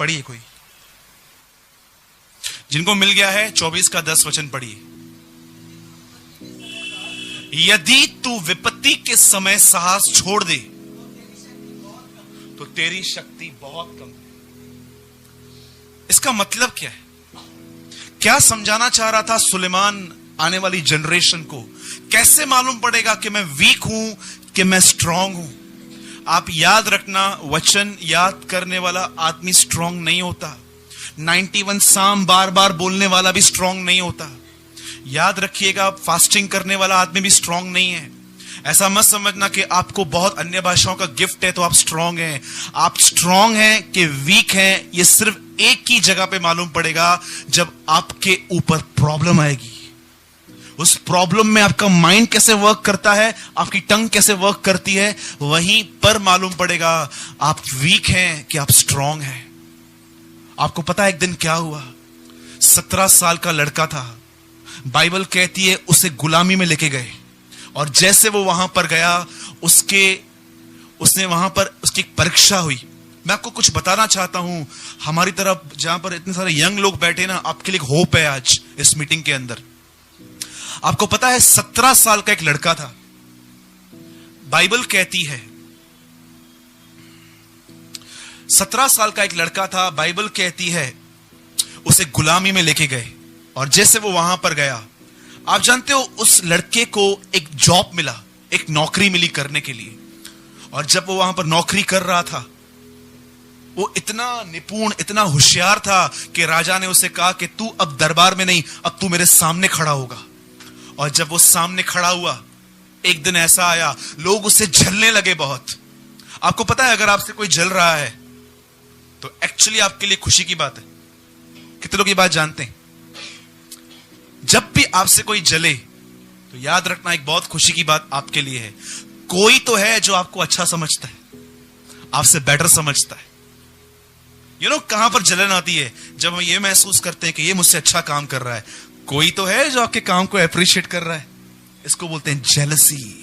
पढ़िए कोई, जिनको मिल गया है 24 का 10 वचन पढ़िए। यदि तू विपत्ति के समय साहस छोड़ दे तो तेरी शक्ति बहुत कम है। इसका मतलब क्या है? क्या समझाना चाह रहा था सुलेमान आने वाली जनरेशन को? कैसे मालूम पड़ेगा कि मैं वीक हूं कि मैं स्ट्रांग हूं? आप याद रखना, वचन याद करने वाला आदमी स्ट्रांग नहीं होता। 91 साम बार बार बोलने वाला भी स्ट्रांग नहीं होता। याद रखिएगा, फास्टिंग करने वाला आदमी भी स्ट्रांग नहीं है। ऐसा मत समझना कि आपको बहुत अन्य भाषाओं का गिफ्ट है तो आप स्ट्रांग हैं। आप स्ट्रांग हैं कि वीक हैं, ये सिर्फ एक ही जगह पे मालूम पड़ेगा, जब आपके ऊपर प्रॉब्लम आएगी। उस प्रॉब्लम में आपका माइंड कैसे वर्क करता है, आपकी टंग कैसे वर्क करती है, वहीं पर मालूम पड़ेगा आप वीक हैं कि आप स्ट्रांग हैं। आपको पता है एक दिन क्या हुआ? 17 साल का लड़का था। बाइबल कहती है उसे गुलामी में लेके गए, और जैसे वो वहां पर गया, उसने वहां पर उसकी एक परीक्षा हुई। मैं आपको कुछ बताना चाहता हूं, हमारी तरफ जहां पर इतने सारे यंग लोग बैठे ना, आपके लिए होप है आज इस मीटिंग के अंदर। आपको पता है 17 साल का एक लड़का था। बाइबल कहती है 17 साल का एक लड़का था, बाइबल कहती है उसे गुलामी में लेके गए, और जैसे वो वहां पर गया, आप जानते हो उस लड़के को एक जॉब मिला, एक नौकरी मिली करने के लिए। और जब वो वहां पर नौकरी कर रहा था, वो इतना निपुण, इतना होशियार था कि राजा ने उसे कहा कि तू अब दरबार में नहीं, अब तू मेरे सामने खड़ा होगा। और जब वो सामने खड़ा हुआ, एक दिन ऐसा आया, लोग उससे जलने लगे बहुत। आपको पता है अगर आपसे कोई जल रहा है तो एक्चुअली आपके लिए खुशी की बात है। कितने लोग ये बात जानते हैं? जब भी आपसे कोई जले तो याद रखना, एक बहुत खुशी की बात आपके लिए है। कोई तो है जो आपको अच्छा समझता है, आपसे बेटर समझता है। कहां पर जलन आती है? जब हम ये महसूस करते हैं कि ये मुझसे अच्छा काम कर रहा है। कोई तो है जो आपके काम को अप्रिशिएट कर रहा है। इसको बोलते हैं जेलसी।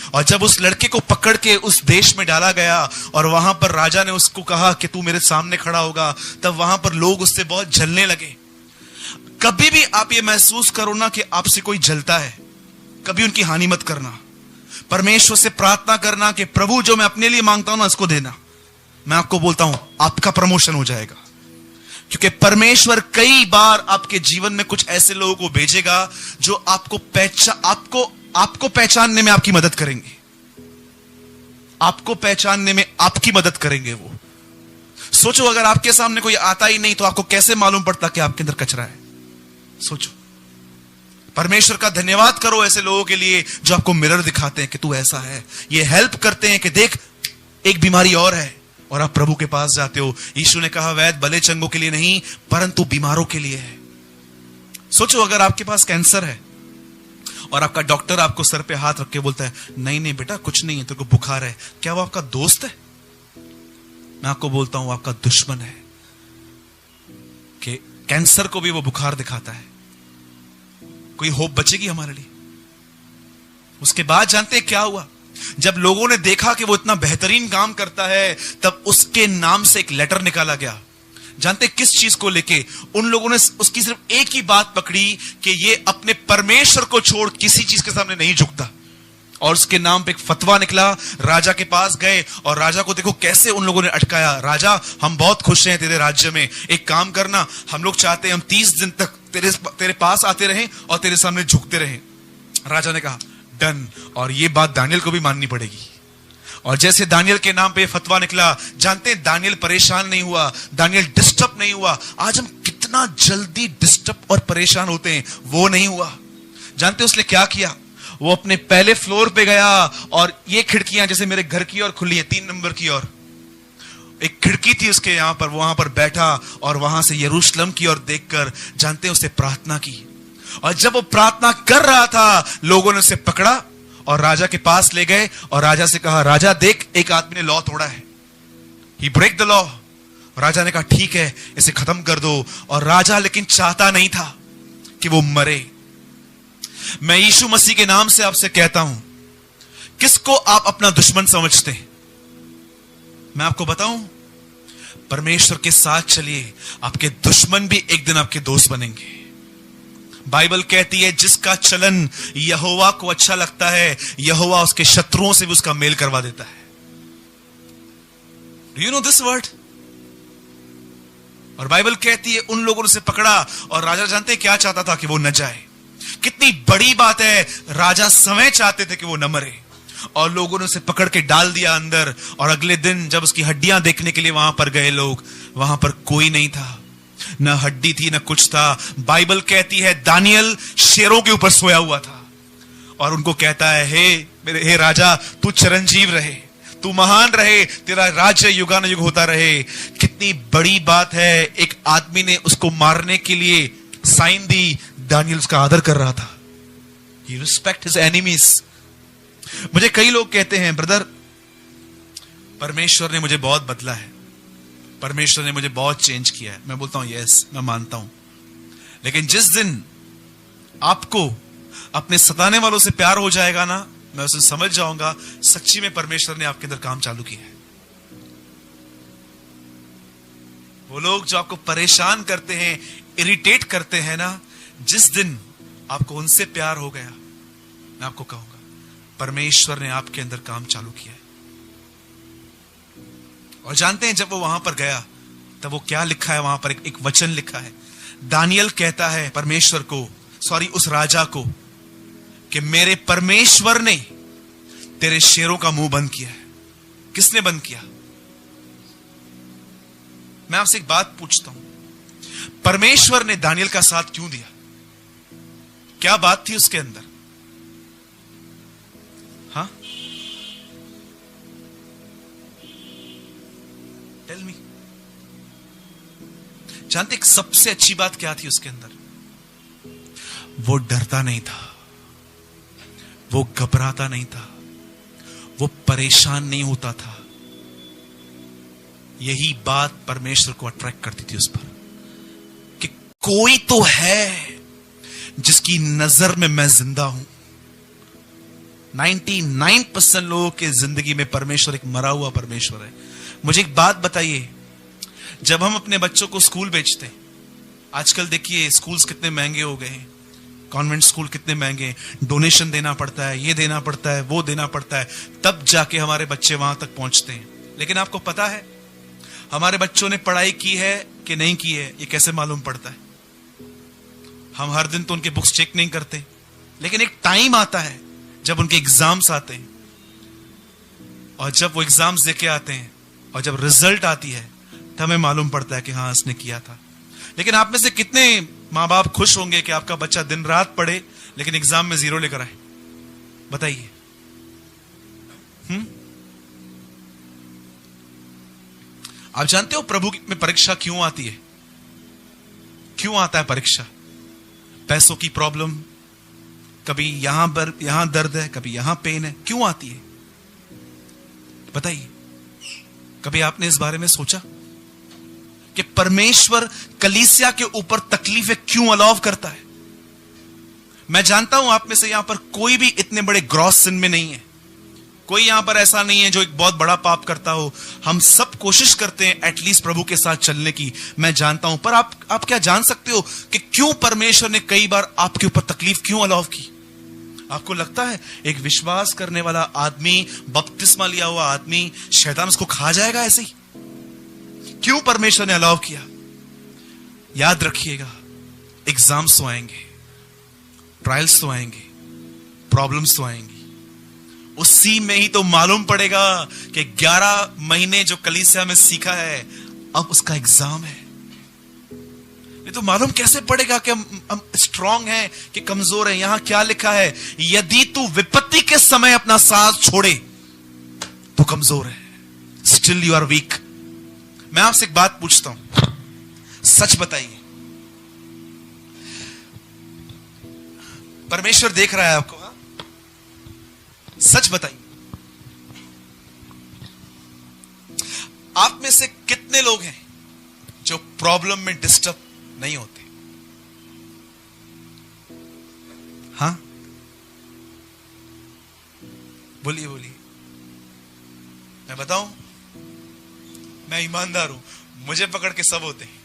और जब उस लड़के को पकड़ के उस देश में डाला गया और वहां पर राजा ने उसको कहा कि तू मेरे सामने खड़ा होगा, तब वहां पर लोग उससे बहुत जलने लगे। कभी भी आप ये महसूस करो ना कि आपसे कोई जलता है, कभी उनकी हानि मत करना। परमेश्वर से प्रार्थना करना कि प्रभु जो मैं अपने लिए मांगता हूं ना, इसको देना। मैं आपको बोलता हूं आपका प्रमोशन हो जाएगा, क्योंकि परमेश्वर कई बार आपके जीवन में कुछ ऐसे लोगों को भेजेगा जो आपको पहचानने में आपकी मदद करेंगे। आपको पहचानने में आपकी मदद करेंगे वो। सोचो अगर आपके सामने कोई आता ही नहीं तो आपको कैसे मालूम पड़ता कि आपके अंदर कचरा है? सोचो। परमेश्वर का धन्यवाद करो ऐसे लोगों के लिए जो आपको मिरर दिखाते हैं कि तू ऐसा है। ये हेल्प करते हैं कि देख एक बीमारी और है, और आप प्रभु के पास जाते हो। यीशु ने कहा वैद्य भले चंगों के लिए नहीं परंतु बीमारों के लिए है। सोचो अगर आपके पास कैंसर है और आपका डॉक्टर आपको सर पे हाथ रख के बोलता है नहीं नहीं बेटा कुछ नहीं है, तेरे को बुखार है, क्या वो आपका दोस्त है? मैं आपको बोलता हूं आपका दुश्मन है, कि कैंसर को भी वो बुखार दिखाता है। कोई होप बचेगी हमारे लिए? उसके बाद जानते हैं क्या हुआ? जब लोगों ने देखा कि वो इतना बेहतरीन काम करता है, तब उसके नाम से एक लेटर निकाला गया। जानते किस चीज को लेके? उन लोगों ने उसकी सिर्फ एक ही बात पकड़ी कि ये अपने परमेश्वर को छोड़ किसी चीज के सामने नहीं झुकता, और उसके नाम पे एक फतवा निकला। राजा के पास गए और राजा को देखो कैसे उन लोगों ने अटकाया। राजा हम बहुत खुश हैं तेरे राज्य में, एक काम करना, हम लोग चाहते हैं हम 30 दिन तक तेरे पास आते रहें और तेरे सामने झुकते रहें। राजा ने कहा डन, और ये बात दानियल को भी माननी पड़ेगी। और जैसे दानियल के नाम पे फतवा निकला, जानते हैं दानियल परेशान नहीं हुआ, दानियल डिस्टर्ब नहीं हुआ। आज हम कितना जल्दी डिस्टर्ब और परेशान होते हैं, वो नहीं हुआ। जानते उसने क्या किया? वो अपने पहले फ्लोर पे गया, और ये खिड़कियां जैसे मेरे घर की ओर खुली है, 3 नंबर की ओर एक खिड़की थी उसके यहां पर, वहां पर बैठा और वहां से यरूशलेम की ओर देखकर जानते उसने प्रार्थना की। और जब वो प्रार्थना कर रहा था, लोगों ने उसे पकड़ा और राजा के पास ले गए और राजा से कहा राजा देख एक आदमी ने लॉ तोड़ा है, ही ब्रेक द लॉ। राजा ने कहा ठीक है इसे खत्म कर दो। और राजा लेकिन चाहता नहीं था कि वो मरे। मैं यीशु मसीह के नाम से आपसे कहता हूं, किसको आप अपना दुश्मन समझते हैं? मैं आपको बताऊं, परमेश्वर के साथ चलिए, आपके दुश्मन भी एक दिन आपके दोस्त बनेंगे। बाइबल कहती है जिसका चलन यहोवा को अच्छा लगता है, यहोवा उसके शत्रुओं से भी उसका मेल करवा देता है। Do you know this word? और बाइबल कहती है उन लोगों ने उसे पकड़ा, और राजा जानते क्या चाहता था? कि वो न जाए। कितनी बड़ी बात है, राजा समय चाहते थे कि वो न मरे, और लोगों ने उसे पकड़ के डाल दिया अंदर। और अगले दिन जब उसकी हड्डियां देखने के लिए वहां पर गए लोग, वहां पर कोई नहीं था, न हड्डी थी न कुछ था। बाइबल कहती है दानियल शेरों के ऊपर सोया हुआ था, और उनको कहता है हे राजा, तू चिरंजीव रहे, तू महान रहे, तेरा राज्य युगानुयुग होता रहे। कितनी बड़ी बात है, एक आदमी ने उसको मारने के लिए साइन दी, दानियल उसका आदर कर रहा था। He respect his enemies। मुझे कई लोग कहते हैं ब्रदर, परमेश्वर ने मुझे बहुत बदला है, परमेश्वर ने मुझे बहुत चेंज किया है। मैं बोलता हूं यस, मैं मानता हूं, लेकिन जिस दिन आपको अपने सताने वालों से प्यार हो जाएगा ना, मैं उसे समझ जाऊंगा सच्ची में परमेश्वर ने आपके अंदर काम चालू किया है। वो लोग जो आपको परेशान करते हैं, इरिटेट करते हैं ना, जिस दिन आपको उनसे प्यार हो गया, मैं आपको कहूंगा परमेश्वर ने आपके अंदर काम चालू किया है। और जानते हैं जब वो वहां पर गया, तब वो क्या लिखा है वहां पर? एक वचन लिखा है। दानियल कहता है परमेश्वर को, सॉरी उस राजा को, कि मेरे परमेश्वर ने तेरे शेरों का मुंह बंद किया है। किसने बंद किया? मैं आपसे एक बात पूछता हूं, परमेश्वर ने दानियल का साथ क्यों दिया? क्या बात थी उसके अंदर? हाँ, टेल मी। जानते एक सबसे अच्छी बात क्या थी उसके अंदर? वो डरता नहीं था, वो घबराता नहीं था, वो परेशान नहीं होता था। यही बात परमेश्वर को अट्रैक्ट करती थी उस पर, कि कोई तो है जिसकी नजर में मैं जिंदा हूं। 99% लोगों के जिंदगी में परमेश्वर एक मरा हुआ परमेश्वर है। मुझे एक बात बताइए, जब हम अपने बच्चों को स्कूल भेजते हैं, आजकल देखिए स्कूल्स कितने महंगे हो गए हैं, कॉन्वेंट स्कूल कितने महंगे, डोनेशन देना पड़ता है, ये देना पड़ता है, वो देना पड़ता है, तब जाके हमारे बच्चे वहां तक पहुंचते हैं। लेकिन आपको पता है हमारे बच्चों ने पढ़ाई की है कि नहीं की है, ये कैसे मालूम पड़ता है? हम हर दिन तो उनके बुक्स चेक नहीं करते, लेकिन एक टाइम आता है जब उनके एग्जाम्स आते हैं, और जब वो एग्जाम्स देके आते हैं और जब रिजल्ट आती है, तब हमें मालूम पड़ता है कि हाँ इसने किया था। लेकिन आप में से कितने मां बाप खुश होंगे कि आपका बच्चा दिन रात पढ़े लेकिन एग्जाम में 0 लेकर आए? बताइए। आप जानते हो प्रभु में परीक्षा क्यों आती है? क्यों आता है परीक्षा? पैसों की प्रॉब्लम, कभी यहां दर्द है, कभी यहां पेन है, क्यों आती है बताइए? कभी आपने इस बारे में सोचा कि परमेश्वर कलीसिया के ऊपर तकलीफें क्यों अलाउ करता है? मैं जानता हूं आप में से यहां पर कोई भी इतने बड़े ग्रॉस सिन में नहीं है, कोई यहां पर ऐसा नहीं है जो एक बहुत बड़ा पाप करता हो। हम सब कोशिश करते हैं एटलीस्ट प्रभु के साथ चलने की, मैं जानता हूं। पर आप क्या जान सकते हो कि क्यों परमेश्वर ने कई बार आपके ऊपर तकलीफ क्यों अलाउ की? आपको लगता है एक विश्वास करने वाला आदमी, बपतिस्मा लिया हुआ आदमी, शैतान उसको खा जाएगा ऐसे ही? क्यों परमेश्वर ने अलाउ किया? याद रखिएगा, एग्जाम्स तो आएंगे, ट्रायल्स तो आएंगे, प्रॉब्लम्स तो आएंगी, उसी में ही तो मालूम पड़ेगा कि 11 महीने जो कलीसिया में सीखा है अब उसका एग्जाम है। ये तो मालूम कैसे पड़ेगा कि हम स्ट्रांग हैं कि कमजोर हैं? यहां क्या लिखा है? यदि तू विपत्ति के समय अपना साथ छोड़े तो कमजोर है, स्टिल यू आर वीक। मैं आपसे एक बात पूछता हूं, सच बताइए, परमेश्वर देख रहा है आपको? हाँ, सच बताइए, आप में से कितने लोग हैं जो प्रॉब्लम में डिस्टर्ब नहीं होते? हाँ, बोलिए बोलिए। मैं बताऊं, मैं ईमानदार हूं, मुझे पकड़ के सब होते हैं,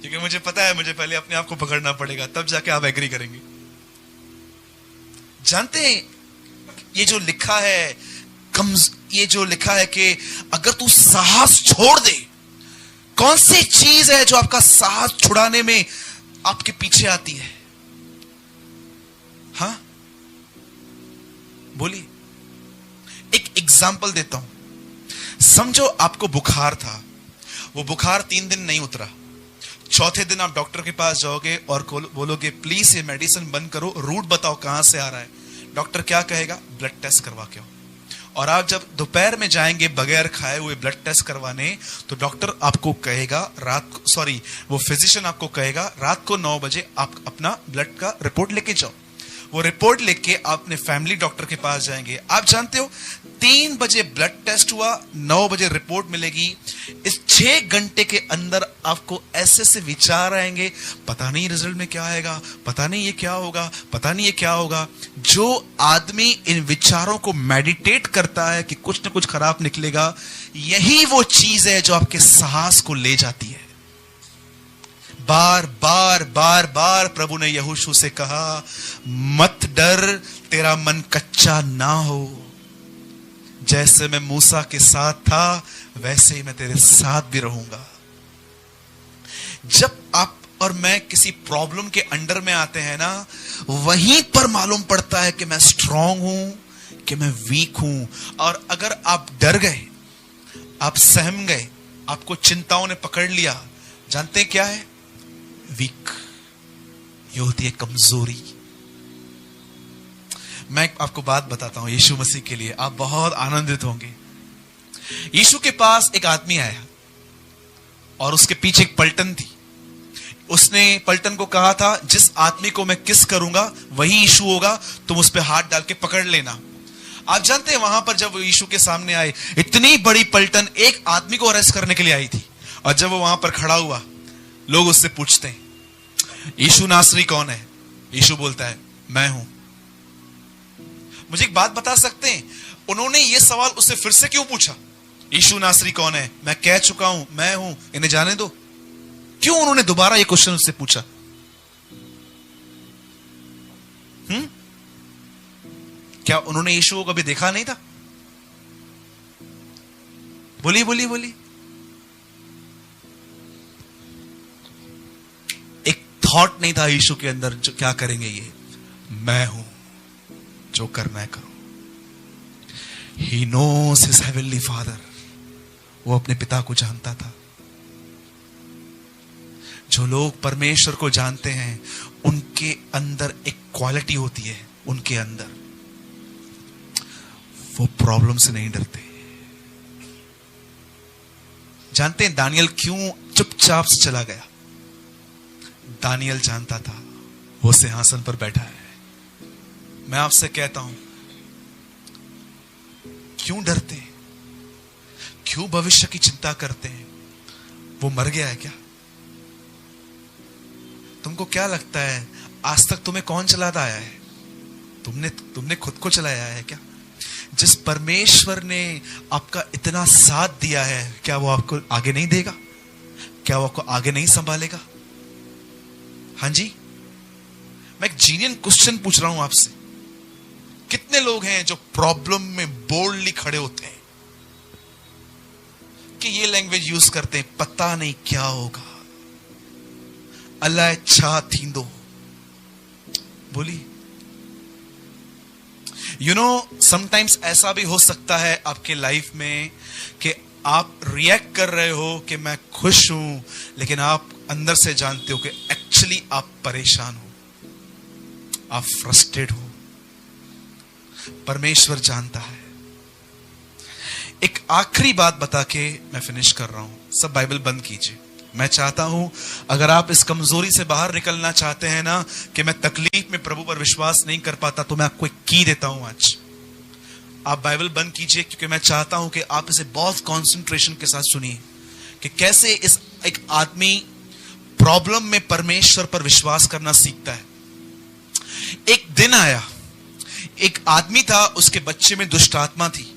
क्योंकि मुझे पता है मुझे पहले अपने आप को पकड़ना पड़ेगा, तब जाके आप एग्री करेंगे। जानते हैं ये जो लिखा है, ये जो लिखा है कि अगर तू साहस छोड़ दे, कौन सी चीज है जो आपका साहस छुड़ाने में आपके पीछे आती है? हां, बोलिए। एक एग्जाम्पल देता हूं। समझो आपको बुखार था, वो बुखार 3 दिन नहीं उतरा, चौथे दिन आप डॉक्टर के पास जाओगे और बोलोगे प्लीज ये मेडिसिन बंद करो, रूट बताओ कहां से आ रहा है। डॉक्टर क्या कहेगा? ब्लड टेस्ट करवा के आओ। और आप जब दोपहर में जाएंगे बगैर खाए हुए ब्लड टेस्ट करवाने, तो डॉक्टर आपको कहेगा वो फिजिशियन आपको कहेगा रात को 9 बजे आप अपना ब्लड का रिपोर्ट लेके जाओ। वो रिपोर्ट लेके आप अपने फैमिली डॉक्टर के पास जाएंगे। आप जानते हो 3 बजे ब्लड टेस्ट हुआ, 9 बजे रिपोर्ट मिलेगी। इस 6 घंटे के अंदर आपको ऐसे ऐसे विचार आएंगे, पता नहीं रिजल्ट में क्या आएगा, पता नहीं ये क्या होगा, पता नहीं ये क्या होगा। जो आदमी इन विचारों को मेडिटेट करता है कि कुछ ना कुछ खराब निकलेगा, यही वो चीज है जो आपके साहस को ले जाती है। बार बार बार बार प्रभु ने यहोशू से कहा, मत डर, तेरा मन कच्चा ना हो। जैसे मैं मूसा के साथ था, वैसे ही मैं तेरे साथ भी रहूंगा। जब आप और मैं किसी प्रॉब्लम के अंडर में आते हैं ना, वहीं पर मालूम पड़ता है कि मैं स्ट्रांग हूं कि मैं वीक हूं। और अगर आप डर गए, आप सहम गए, आपको चिंताओं ने पकड़ लिया, जानते हैं क्या है? वीक। ये होती है कमजोरी। मैं आपको बात बताता हूं यीशु मसीह के लिए, आप बहुत आनंदित होंगे। यीशु के पास एक आदमी आया और उसके पीछे एक पलटन थी। उसने पलटन को कहा था, जिस आदमी को मैं किस करूंगा वही यीशु होगा, तुम उस पर हाथ डाल के पकड़ लेना। आप जानते हैं वहां पर जब वो यीशु के सामने आए, इतनी बड़ी पलटन एक आदमी को अरेस्ट करने के लिए आई थी। और जब वो वहां पर खड़ा हुआ, लोग उससे पूछते हैं, यीशु नासरी कौन है? यीशु बोलता है, मैं हूं। मुझे एक बात बता सकते हैं, उन्होंने ये सवाल उससे फिर से क्यों पूछा? यीशु नासरी कौन है? मैं कह चुका हूं, मैं हूं, इन्हें जाने दो। क्यों उन्होंने दोबारा ये क्वेश्चन उससे पूछा? क्या उन्होंने यीशु को कभी देखा नहीं था? बोलिए बोलिए बोलिए। थॉट नहीं था यीशु के अंदर, जो क्या करेंगे ये, मैं हूं, जो करना है करो। He knows his heavenly father। वो अपने पिता को जानता था। जो लोग परमेश्वर को जानते हैं, उनके अंदर एक क्वालिटी होती है, उनके अंदर वो प्रॉब्लम से नहीं डरते। जानते हैं दानियल क्यों चुपचाप से चला गया? दानियल जानता था वो सिंहासन पर बैठा है। मैं आपसे कहता हूं, क्यों डरते? क्यों भविष्य की चिंता करते हैं? वो मर गया है क्या? तुमको क्या लगता है आज तक तुम्हें कौन चलाता आया है? तुमने खुद को चलाया है क्या? जिस परमेश्वर ने आपका इतना साथ दिया है, क्या वो आपको आगे नहीं देगा? क्या वो आपको आगे नहीं संभालेगा? हां जी, मैं एक जीनियन क्वेश्चन पूछ रहा हूं आपसे। कितने लोग हैं जो प्रॉब्लम में बोल्डली खड़े होते हैं कि ये लैंग्वेज यूज करते हैं, पता नहीं क्या होगा, अल्लाह अच्छा थींदो। बोलिए। समटाइम्स ऐसा भी हो सकता है आपके लाइफ में कि आप रिएक्ट कर रहे हो कि मैं खुश हूं, लेकिन आप अंदर से जानते हो कि एक्चुअली आप परेशान हो, आप फ्रस्ट्रेट हो। परमेश्वर जानता है। एक आखिरी बात बता के मैं फिनिश कर रहा हूं। सब बाइबल बंद कीजिए। मैं चाहता हूं, अगर आप इस कमजोरी से बाहर निकलना चाहते हैं ना, कि मैं तकलीफ में प्रभु पर विश्वास नहीं कर पाता, तो मैं आपको एक की देता हूं आज। आप बाइबल बंद कीजिए, क्योंकि मैं चाहता हूं कि आप इसे बहुत कंसंट्रेशन के साथ सुनिए कि कैसे एक आदमी प्रॉब्लम में परमेश्वर पर विश्वास करना सीखता है। एक दिन आया, एक आदमी था, उसके बच्चे में दुष्ट आत्मा थी।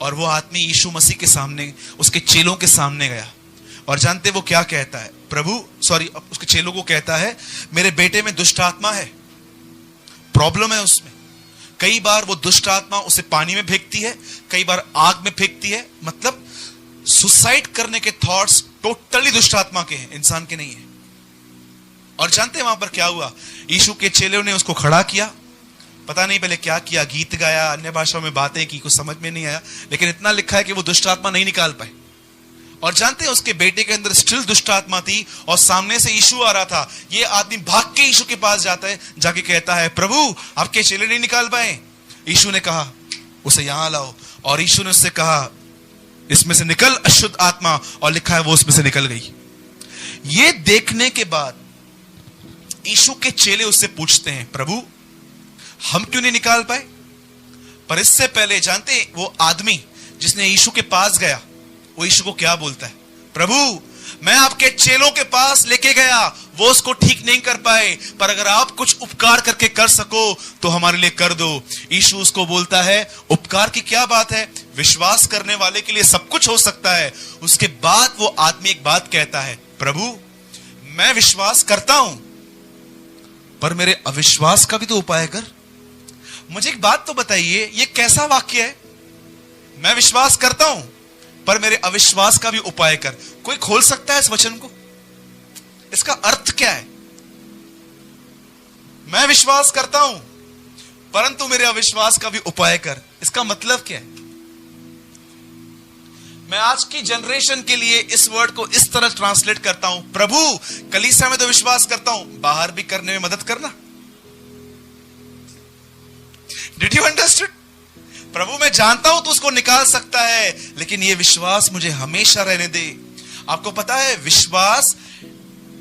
और वो आदमी यीशु मसीह के सामने, उसके चेलों के सामने गया और जानते वो क्या कहता है? उसके चेलों को कहता है, मेरे बेटे में दुष्ट आत्मा है, प्रॉब्लम है उसमें। कई बार वो दुष्ट आत्मा उसे पानी में फेंकती है, कई बार आग में फेंकती है। मतलब सुसाइड करने के थॉट्स टोटली दुष्ट आत्मा के हैं, इंसान के नहीं है। और जानते हैं वहां पर क्या हुआ? यीशु के चेलों ने उसको खड़ा किया, पता नहीं पहले क्या किया, गीत गाया, अन्य भाषाओं में बातें की, कुछ समझ में नहीं आया, लेकिन इतना लिखा है कि वो दुष्ट आत्मा नहीं निकाल पाए। और जानते हैं उसके बेटे के अंदर स्टिल दुष्ट आत्मा थी और सामने से यीशु आ रहा था। ये आदमी भाग के यीशु के पास जाता है, जाके कहता है, प्रभु आपके चेले नहीं निकाल पाए। यीशु ने कहा उसे यहां लाओ, और यीशु ने उससे कहा इसमें से निकल अशुद्ध आत्मा, और लिखा है वो उसमें से निकल गई। ये देखने के बाद यीशु के चेले उससे पूछते हैं, प्रभु हम क्यों नहीं निकाल पाए? पर इससे पहले जानते हैं वो आदमी जिसने यीशु के पास गया, वो यीशु को क्या बोलता है? प्रभु मैं आपके चेलों के पास लेके गया, वो उसको ठीक नहीं कर पाए, पर अगर आप कुछ उपकार करके कर सको तो हमारे लिए कर दो। यीशु उसको बोलता है, उपकार की क्या बात है, विश्वास करने वाले के लिए सब कुछ हो सकता है। उसके बाद वो आदमी एक बात कहता है, प्रभु मैं विश्वास करता हूं, पर मेरे अविश्वास का भी तो उपाय कर। मुझे एक बात तो बताइए, ये कैसा वाक्य है? मैं विश्वास करता हूं पर मेरे अविश्वास का भी उपाय कर। कोई खोल सकता है इस वचन को? इसका अर्थ क्या है? मैं विश्वास करता हूं परंतु मेरे अविश्वास का भी उपाय कर, इसका मतलब क्या है? मैं आज की जनरेशन के लिए इस वर्ड को इस तरह ट्रांसलेट करता हूं, प्रभु कलीसिया में तो विश्वास करता हूं, बाहर भी करने में मदद करना। Did you understand? प्रभु मैं जानता हूं तू उसको निकाल सकता है, लेकिन यह विश्वास मुझे हमेशा रहने दे। आपको पता है विश्वास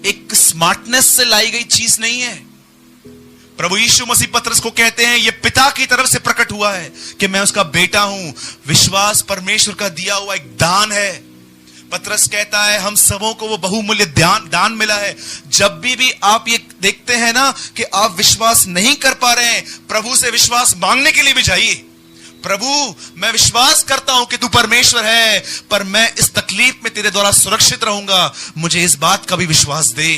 एक स्मार्टनेस से लाई गई चीज नहीं है। प्रभु यीशु मसीह पतरस को कहते हैं, यह पिता की तरफ से प्रकट हुआ है कि मैं उसका बेटा हूं। विश्वास परमेश्वर का दिया हुआ एक दान है। पतरस कहता है हम सबों को वो बहुमूल्य दान मिला है। जब भी आप ये देखते हैं ना कि आप विश्वास नहीं कर पा रहे हैं, प्रभु से विश्वास मांगने के लिए भी जाइए। प्रभु मैं विश्वास करता हूं कि तू परमेश्वर है, पर मैं इस तकलीफ में तेरे द्वारा सुरक्षित रहूंगा, मुझे इस बात का भी विश्वास दे।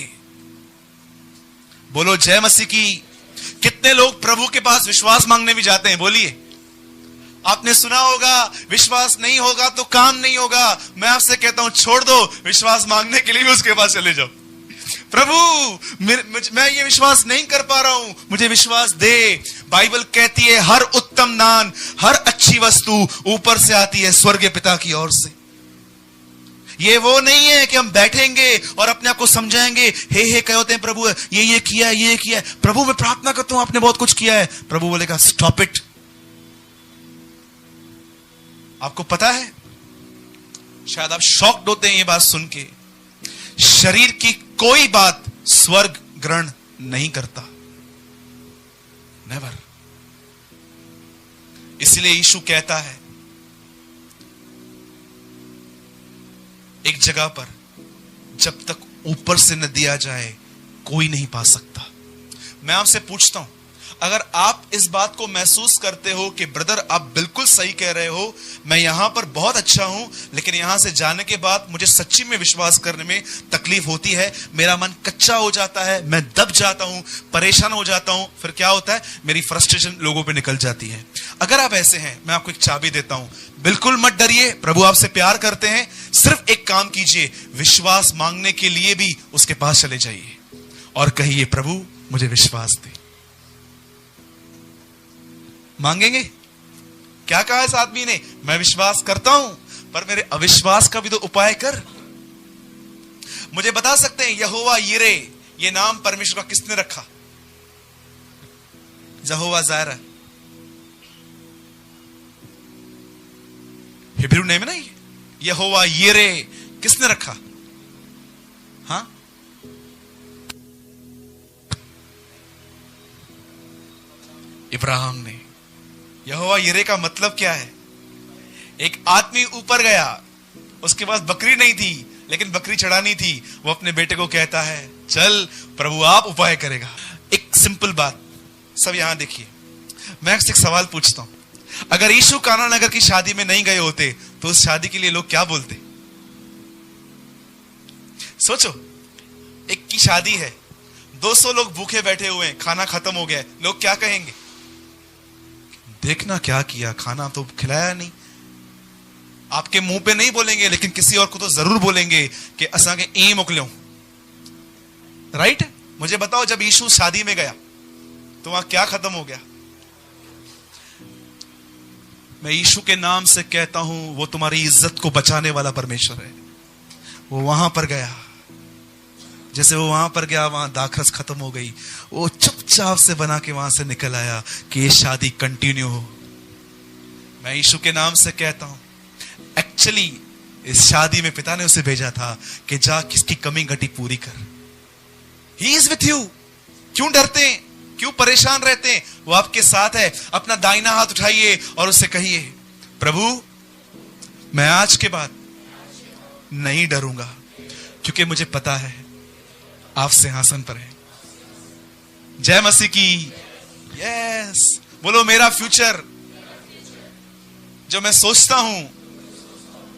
बोलो जय मसीह की। कितने लोग प्रभु के पास विश्वास मांगने भी जाते हैं? बोलिए। आपने सुना होगा विश्वास नहीं होगा तो काम नहीं होगा। मैं आपसे कहता हूं छोड़ दो, विश्वास मांगने के लिए भी उसके पास चले जाओ। प्रभु मैं ये विश्वास नहीं कर पा रहा हूं, मुझे विश्वास दे। बाइबल कहती है हर उत्तम दान, हर अच्छी वस्तु ऊपर से आती है, स्वर्गीय पिता की ओर से। ये वो नहीं है कि हम बैठेंगे और अपने आप को समझाएंगे, हे कहते हैं प्रभु ये किया ये किया। प्रभु मैं प्रार्थना करता हूं आपने बहुत कुछ किया है। प्रभु बोलेगा स्टॉप इट। आपको पता है, शायद आप शॉक्ड होते हैं ये बात सुन के, शरीर की कोई बात स्वर्ग ग्रहण नहीं करता, नेवर। इसलिए यीशु कहता है एक जगह पर, जब तक ऊपर से न दिया जाए कोई नहीं पा सकता। मैं आपसे पूछता हूं, अगर आप इस बात को महसूस करते हो कि ब्रदर आप बिल्कुल सही कह रहे हो, मैं यहां पर बहुत अच्छा हूं, लेकिन यहां से जाने के बाद मुझे सच्ची में विश्वास करने में तकलीफ होती है, मेरा मन कच्चा हो जाता है, मैं दब जाता हूं, परेशान हो जाता हूं, फिर क्या होता है मेरी फ्रस्ट्रेशन लोगों पे निकल जाती है। अगर आप ऐसे हैं, मैं आपको एक चाबी देता हूं, बिल्कुल मत डरिए, प्रभु आपसे प्यार करते हैं। सिर्फ एक काम कीजिए, विश्वास मांगने के लिए भी उसके पास चले जाइए और कहिए प्रभु मुझे विश्वास दे। मांगेंगे। क्या कहा इस आदमी ने? मैं विश्वास करता हूं पर मेरे अविश्वास का भी तो उपाय कर। मुझे बता सकते हैं यहोवा यिरे ये नाम परमेश्वर का किसने रखा? यहोवा जायरा, हिब्रू नेम है ना ये। यहोवा यिरे किसने रखा? हाँ, इब्राहिम ने। यहोवा यिरे का मतलब क्या है? एक आदमी ऊपर गया, उसके पास बकरी नहीं थी लेकिन बकरी चढ़ानी थी, वो अपने बेटे को कहता है चल प्रभु आप उपाय करेगा। एक सिंपल बात, सब यहां देखिए, मैं आपसे एक सवाल पूछता हूं, अगर यीशु काना नगर की शादी में नहीं गए होते तो उस शादी के लिए लोग क्या बोलते? सोचो, एक की शादी है, 200 लोग भूखे बैठे हुए हैं, खाना खत्म हो गया है, लोग क्या कहेंगे? देखना क्या किया, खाना तो खिलाया नहीं। आपके मुंह पे नहीं बोलेंगे, लेकिन किसी और को तो जरूर बोलेंगे कि असा के ई मोकलो। राइट? मुझे बताओ, जब यीशु शादी में गया तो वहां क्या खत्म हो गया? मैं यीशु के नाम से कहता हूं, वो तुम्हारी इज्जत को बचाने वाला परमेश्वर है। वो वहां पर गया, जैसे वो वहां पर गया, वहां दाखरस खत्म हो गई, वो चुपचाप से बना के वहां से निकल आया कि ये शादी कंटिन्यू हो। मैं यीशु के नाम से कहता हूं, एक्चुअली इस शादी में पिता ने उसे भेजा था कि जा किसकी कमी घटी पूरी कर। He is with you. क्यों डरते हैं, क्यों परेशान रहते हैं? वो आपके साथ है। अपना दाहिना हाथ उठाइए और उससे कहिए, प्रभु मैं आज के बाद नहीं डरूंगा, क्योंकि मुझे पता है आप सिंहासन पर हैं। जय मसीह की। यस, बोलो मेरा फ्यूचर जो मैं सोचता हूं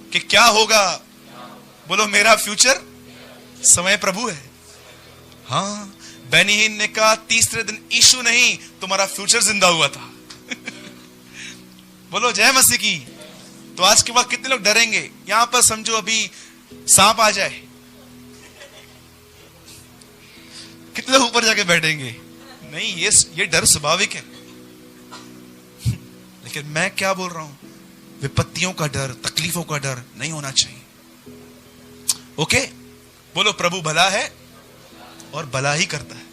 कि क्या होगा, बोलो मेरा फ्यूचर समय प्रभु है। हाँ, बेनीहीन ने कहा तीसरे दिन यीशु नहीं, तुम्हारा फ्यूचर जिंदा हुआ था। बोलो जय मसीह की। तो आज के बाद कितने लोग डरेंगे? यहां पर समझो अभी सांप आ जाए, कितने लोग ऊपर जाके बैठेंगे? नहीं, ये डर स्वाभाविक है। लेकिन मैं क्या बोल रहा हूं, विपत्तियों का डर, तकलीफों का डर नहीं होना चाहिए। ओके, बोलो प्रभु भला है और भला ही करता है।